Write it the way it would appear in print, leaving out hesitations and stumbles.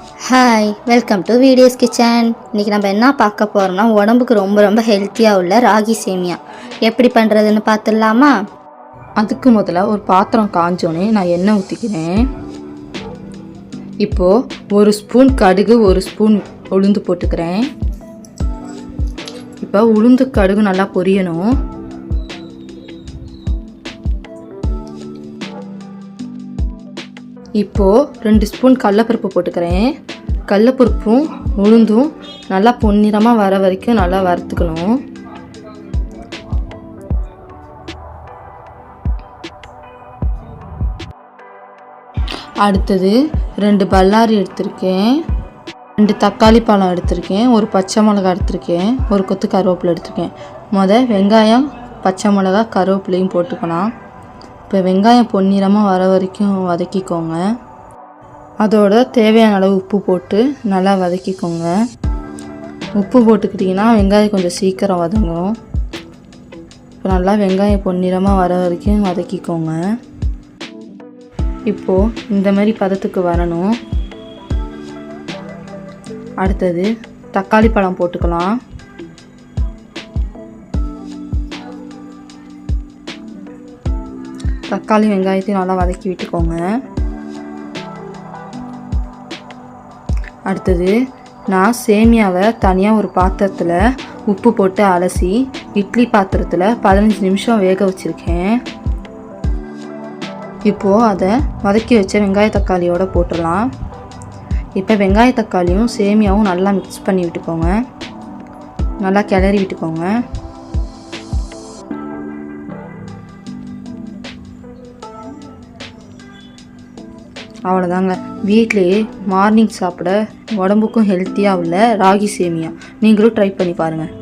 Hi, welcome to videos kitchen. இன்றைக்கி நம்ம என்ன பார்க்க போகிறோம்னா உடம்புக்கு ரொம்ப ரொம்ப ஹெல்த்தியாக உள்ள ராகி சேமியா எப்படி பண்ணுறதுன்னு பார்த்துடலாமா? அதுக்கு முதல்ல ஒரு பாத்திரம் காஞ்சோன்னே நான் எண்ணெய் ஊற்றிக்கிறேன். இப்போது ஒரு ஸ்பூன் கடுகு, ஒரு ஸ்பூன் உளுந்து போட்டுக்கிறேன். இப்போ உளுந்து கடுகு நல்லா பொரியணும். இப்போது 2 ஸ்பூன் கடலைப்பருப்பு போட்டுக்கிறேன். கடலைப்பருப்பும் உளுந்தும் நல்லா பொன்னிறமாக வர வரைக்கும் நல்லா வறுத்துக்கணும். அடுத்தது 2 பல்லாரி எடுத்திருக்கேன், 2 தக்காளி பழம் எடுத்திருக்கேன், ஒரு பச்சை மிளகா எடுத்திருக்கேன், ஒரு கொத்து கருவேப்பிலை எடுத்திருக்கேன். வெங்காயம், பச்சை மிளகா, கருவேப்பிலையும் போட்டுக்கலாம். இப்போ வெங்காயம் பொன்னிறமாக வர வரைக்கும் வதக்கிக்கோங்க. அதோட தேவையான அளவு உப்பு போட்டு நல்லா வதக்கிக்கோங்க. உப்பு போட்டுக்கிட்டிங்கன்னா வெங்காயம் கொஞ்சம் சீக்கிரம் வதங்கும். இப்போ நல்லா வெங்காயம் பொன்னிறமாக வர வரைக்கும் வதக்கிக்கோங்க. இப்போது இந்த மாதிரி பதத்துக்கு வரணும். அடுத்தது தக்காளி பழம் போட்டுக்கலாம். தக்காளி வெங்காயத்தையும் நல்லா வதக்கி விட்டுக்கோங்க. அடுத்தது நான் சேமியாவை தனியாக ஒரு பாத்திரத்தில் உப்பு போட்டு அலசி இட்லி பாத்திரத்தில் 15 நிமிஷம் வேக வச்சுருக்கேன். இப்போது அதை வதக்கி வச்ச வெங்காய தக்காளியோடு போட்டுடலாம். இப்போ வெங்காய தக்காளியும் சேமியாவும் நல்லா மிக்ஸ் பண்ணி விட்டுக்கோங்க. நல்லா கிளறி விட்டுக்கோங்க. அவ்வளோதாங்க, வீட்டிலேயே மார்னிங் சாப்பிட உடம்புக்கும் ஹெல்த்தியாக உள்ள ராகி சேமியா நீங்களும் ட்ரை பண்ணி பாருங்கள்.